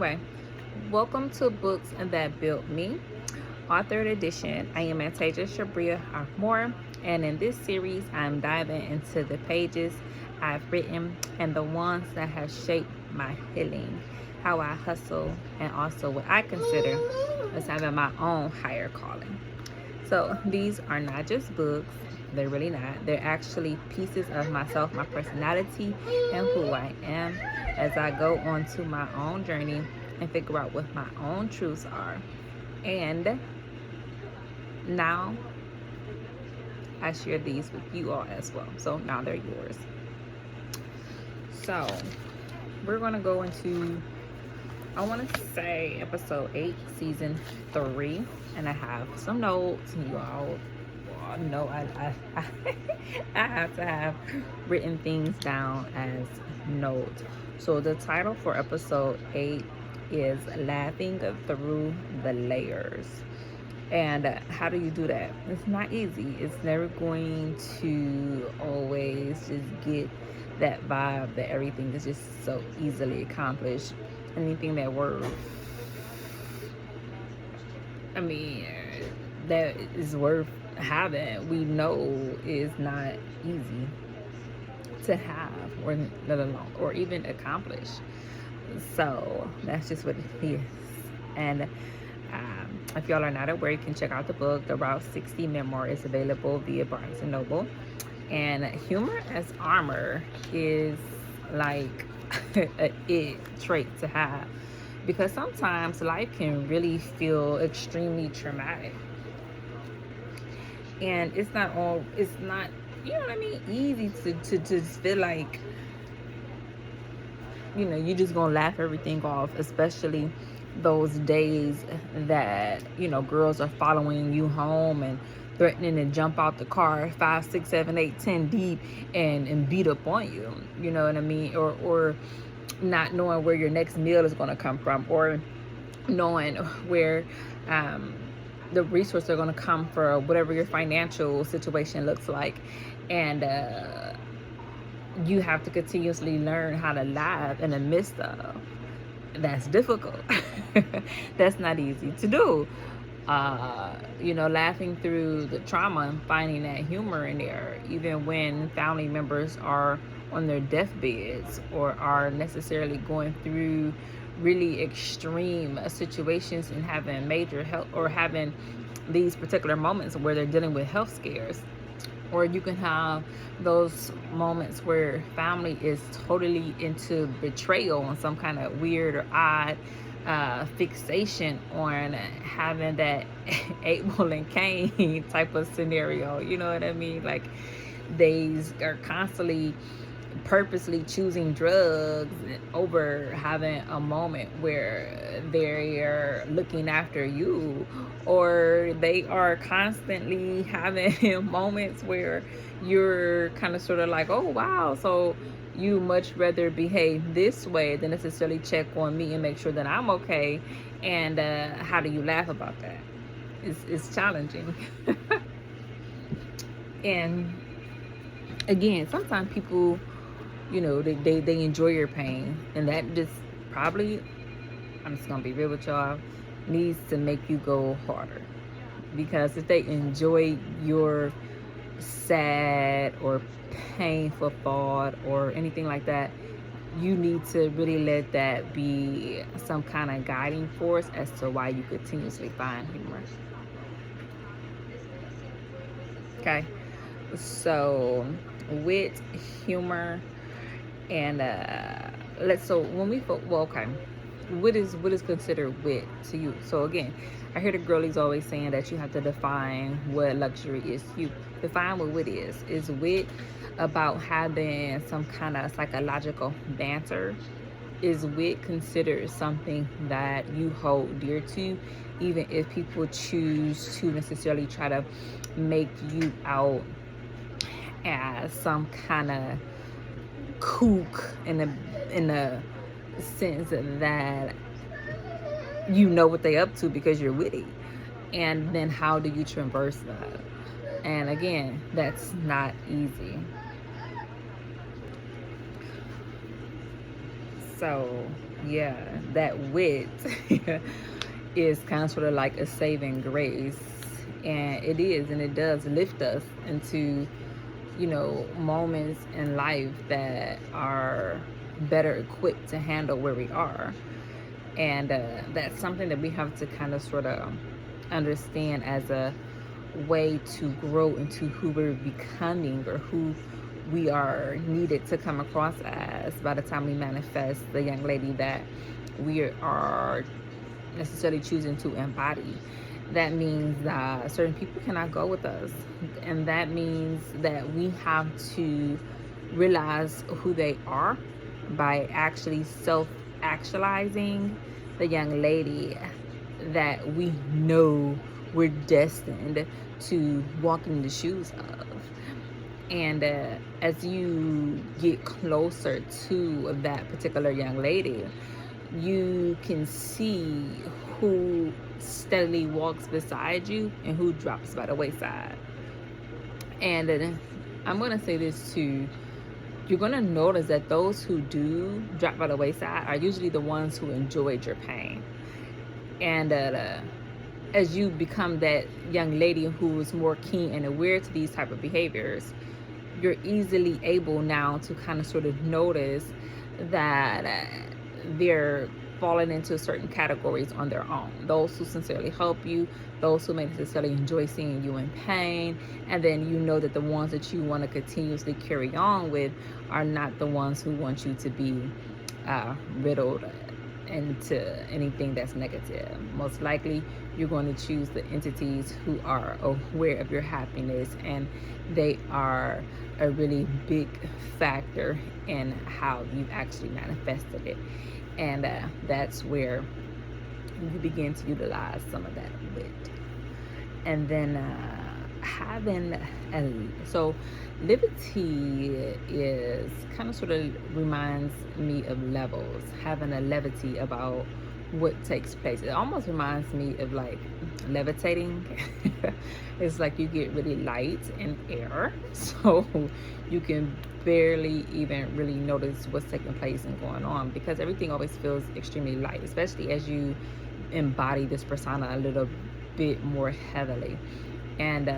Anyway, welcome to Books That Built Me, authored edition. I am Antasia Moore, and in this series, I'm diving into the pages I've written and the ones that have shaped my healing, how I hustle, and also what I consider as having my own higher calling. So these are not just books. They're really not. They're actually pieces of myself, my personality, and who I am as I go on to my own journey and figure out what my own truths are. And now I share these with you all as well. So now they're yours. So we're going to go into, I want to say, episode 8, season 3. And I have some notes, and you all know I have to have written things down as notes. So the title for episode 8 is Laughing Through the Layers. And how do you do that? It's not easy. It's never going to always just get that vibe that everything is just so easily accomplished. Anything that that is worth having, we know is not easy to have, or let alone, or even accomplish. So that's just what it is. And if y'all are not aware, you can check out the book. The Route 60 memoir is available via Barnes & Noble. And humor as armor is like a trait to have, because sometimes life can really feel extremely traumatic, and it's not, you know what I mean, easy to just feel like, you're just gonna laugh everything off, especially those days that, girls are following you home and threatening to jump out the car 5, 6, 7, 8, 10 deep and beat up on you. You know what I mean? Or not knowing where your next meal is going to come from, or knowing where the resources are going to come for whatever your financial situation looks like. And you have to continuously learn how to laugh in the midst of. That's difficult. That's not easy to do. Laughing through the trauma and finding that humor in there, even when family members are on their deathbeds or are necessarily going through really extreme situations and having major health, or having these particular moments where they're dealing with health scares. Or you can have those moments where family is totally into betrayal and some kind of weird or odd fixation on having that Abel and Cain type of scenario. You know what I mean? Like, they are constantly purposely choosing drugs over having a moment where they're looking after you, or they are constantly having moments where you're kind of sort of like, oh wow, so you much rather behave this way than necessarily check on me and make sure that I'm okay. And how do you laugh about that? It's challenging. And again, sometimes people, they enjoy your pain, and that just probably, I'm just gonna be real with y'all, needs to make you go harder. Because if they enjoy your sad or painful thought or anything like that, you need to really let that be some kind of guiding force as to why you continuously find humor. Okay, so wit, humor, and what is considered wit to you? So again, I hear the girlies always saying that you have to define what luxury is to you. Define what wit is. Is wit about having some kind of psychological banter? Is wit considered something that you hold dear to, even if people choose to necessarily try to make you out as some kind of kook in a sense that you know what they up to because you're witty? And then how do you traverse that? And again, that's not easy. So Yeah, that wit is kind of sort of like a saving grace. And it is, and it does lift us into, moments in life that are better equipped to handle where we are. And that's something that we have to kind of sort of understand as a way to grow into who we're becoming, or who we are needed to come across as by the time we manifest the young lady that we are necessarily choosing to embody. That means that certain people cannot go with us, and that means that we have to realize who they are by actually self actualizing the young lady that we know we're destined to walk in the shoes of. And as you get closer to that particular young lady, you can see who steadily walks beside you and who drops by the wayside. And I'm going to say this too. You're going to notice that those who do drop by the wayside are usually the ones who enjoyed your pain. And as you become that young lady who is more keen and aware to these type of behaviors, you're easily able now to kind of sort of notice that they're falling into certain categories on their own. Those who sincerely help you, those who may necessarily enjoy seeing you in pain, and then you know that the ones that you want to continuously carry on with are not the ones who want you to be riddled into anything that's negative. Most likely, you're going to choose the entities who are aware of your happiness, and they are a really big factor in how you've actually manifested it. And that's where you begin to utilize some of that wit. And then so liberty is kind of sort of reminds me of levels, having a levity about what takes place. It almost reminds me of like levitating. It's like you get really light in air, so you can barely even really notice what's taking place and going on, because everything always feels extremely light, especially as you embody this persona a little bit more heavily. And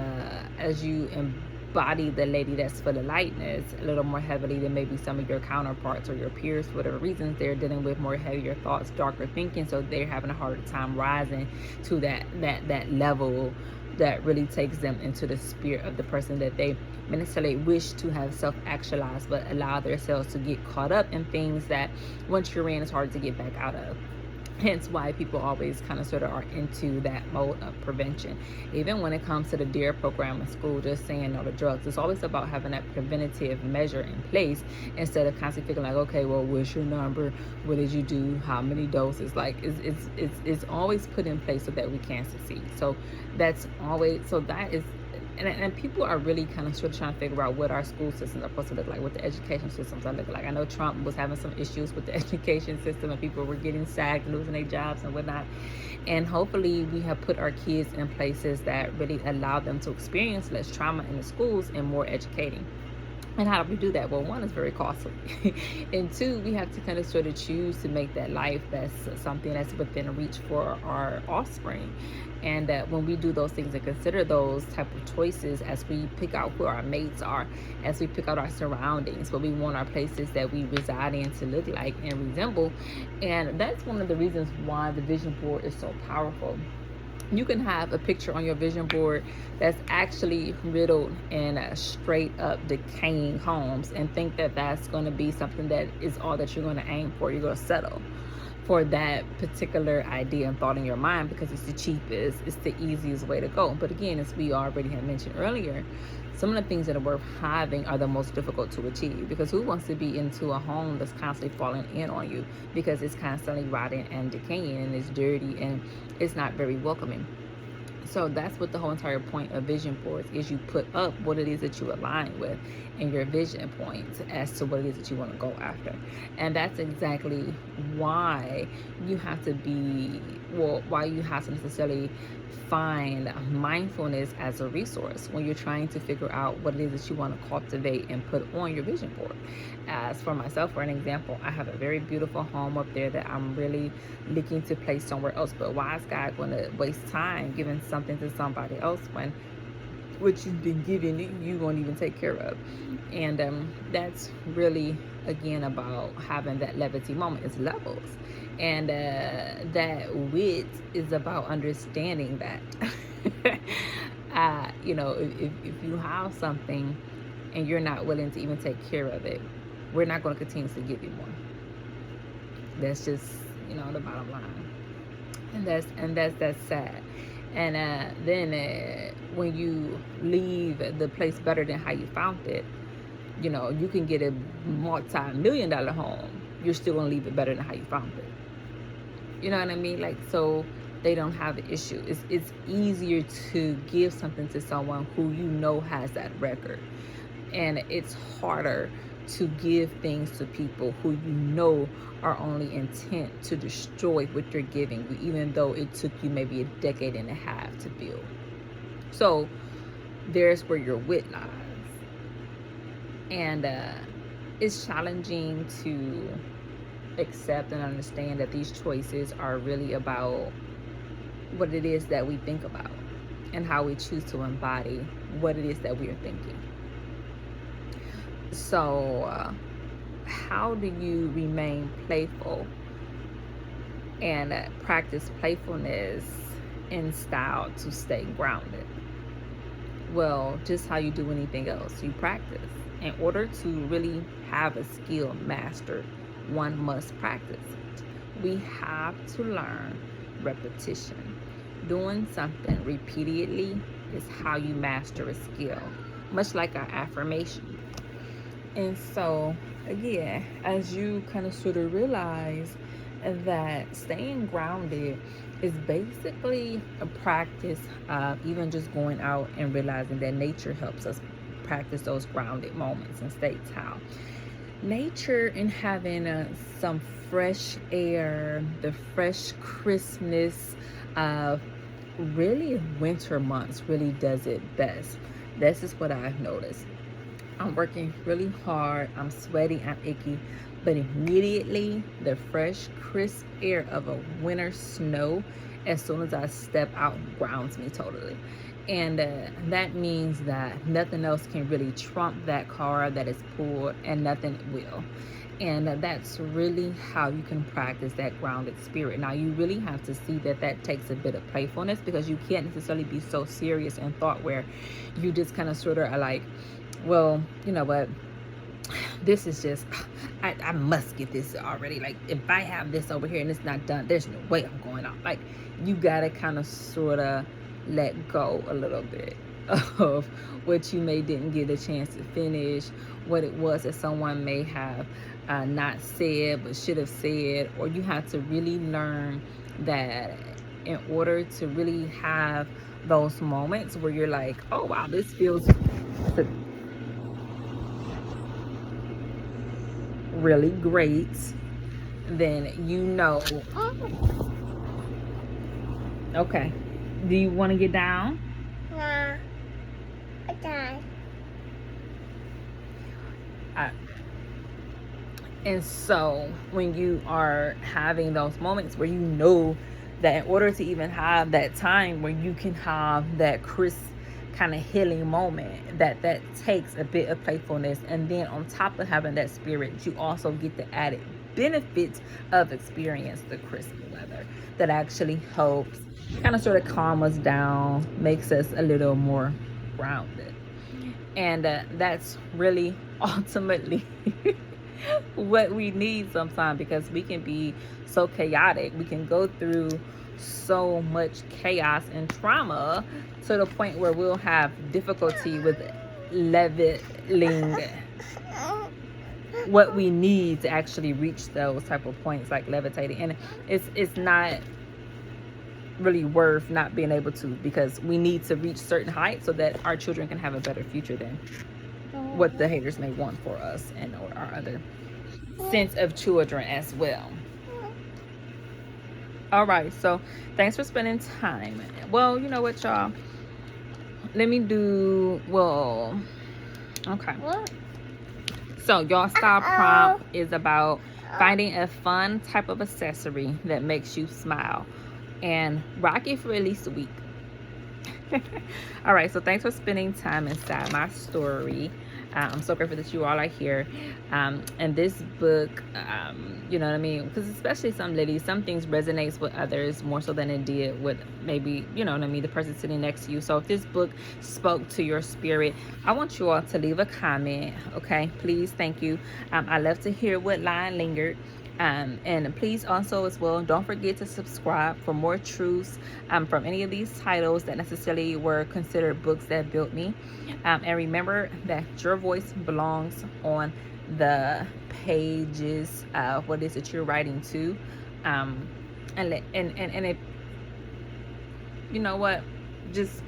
as you embody the lady that's full of lightness a little more heavily than maybe some of your counterparts or your peers, for whatever reasons, they're dealing with more heavier thoughts, darker thinking, so they're having a harder time rising to that level that really takes them into the spirit of the person that they necessarily wish to have self-actualized, but allow themselves to get caught up in things that once you're in, it's hard to get back out of. Hence why people always kind of sort of are into that mode of prevention. Even when it comes to the DARE program in school, just saying no to drugs, it's always about having that preventative measure in place instead of constantly thinking like, okay, well, what's your number? What did you do? How many doses? Like it's always put in place so that we can succeed. So that's always, so that is, and people are really kind of sort of trying to figure out what our school systems are supposed to look like, what the education systems are looking like. I know Trump was having some issues with the education system, and people were getting sacked, losing their jobs and whatnot. And hopefully we have put our kids in places that really allow them to experience less trauma in the schools and more educating. And how do we do that? Well, one, is very costly. And two, we have to kind of sort of choose to make that life that's something that's within reach for our offspring. And when we do those things and consider those type of choices as we pick out who our mates are, as we pick out our surroundings, what we want our places that we reside in to look like and resemble. And that's one of the reasons why the vision board is so powerful. You can have a picture on your vision board that's actually riddled in straight up decaying homes and think that that's going to be something that is all that you're going to aim for. You're going to settle for that particular idea and thought in your mind because it's the cheapest, it's the easiest way to go. But again, as we already had mentioned earlier, some of the things that are worth having are the most difficult to achieve, because who wants to be into a home that's constantly falling in on you because it's constantly rotting and decaying and it's dirty and it's not very welcoming. So that's what the whole entire point of vision boards is. You put up what it is that you align with and your vision points as to what it is that you want to go after. And that's exactly why you have to be, well, why you have to necessarily find mindfulness as a resource when you're trying to figure out what it is that you want to cultivate and put on your vision board. As for myself, for an example, I have a very beautiful home up there that I'm really looking to place somewhere else. But why is God going to waste time giving something to somebody else when what you've been given you won't even take care of? And that's really, again, about having that levity moment. It's levels. And that wit is about understanding that if you have something and you're not willing to even take care of it, we're not going to continue to give you more. That's just, the bottom line. And that's sad. And then when you leave the place better than how you found it, you can get a multi-million-dollar home. You're still gonna leave it better than how you found it. You know what I mean? Like, so they don't have an issue. It's easier to give something to someone who has that record, and it's harder to give things to people who are only intent to destroy what you're giving you, even though it took you maybe a decade and a half to build. So there's where your wit lies. And it's challenging to accept and understand that these choices are really about what it is that we think about and how we choose to embody what it is that we are thinking. So how do you remain playful and practice playfulness in style to stay grounded? Well, just how you do anything else, you practice. In order to really have a skill mastered, one must practice it. We have to learn repetition. Doing something repeatedly is how you master a skill, much like our affirmation. And so, again, as you kind of sort of realize that staying grounded is basically a practice of even just going out and realizing that nature helps us practice those grounded moments and stay calm. Nature and having some fresh air, the fresh crispness of really winter months really does it best. This is what I've noticed. I'm working really hard, I'm sweaty, I'm icky, but immediately the fresh, crisp air of a winter snow, as soon as I step out, grounds me totally. And that means that nothing else can really trump that card that is pulled, and nothing will. And that's really how you can practice that grounded spirit. Now, you really have to see that takes a bit of playfulness, because you can't necessarily be so serious and thought where you just kind of sort of are like, well, you know what, this is just, I must get this already. Like, if I have this over here and it's not done, there's no way I'm going out. Like, you gotta kind of sort of let go a little bit of what you may didn't get a chance to finish, what it was that someone may have not said but should have said. Or you have to really learn that in order to really have those moments where you're like, oh wow, this feels really great, then okay, do you want to get down? No. Okay. And so when you are having those moments where that in order to even have that time where you can have that crisp kind of healing moment, that takes a bit of playfulness. And then on top of having that spirit, you also get the added benefits of experience the crisp weather that actually helps kind of sort of calm us down, makes us a little more grounded. And that's really ultimately what we need sometimes, because we can be so chaotic. We can go through so much chaos and trauma to the point where we'll have difficulty with leveling what we need to actually reach those type of points, like levitating. And it's not really worth not being able to, because we need to reach certain heights so that our children can have a better future than what the haters may want for us and or our other sense of children as well. All right, so thanks for spending time. Well, you know what, y'all? Let me do, well, okay. What? So your style prompt is about finding a fun type of accessory that makes you smile and rock it for at least a week. All right, so thanks for spending time inside my story. I'm so grateful that you all are here. And this book, you know what I mean? Because especially some ladies, some things resonates with others more so than it did with maybe, you know what I mean, the person sitting next to you. So if this book spoke to your spirit, I want you all to leave a comment, okay? Please, thank you. I love to hear what line lingered. And please also as well, don't forget to subscribe for more truths from any of these titles that necessarily were considered books that built me. And remember that your voice belongs on the pages of what is it you're writing to. And if, you know what, just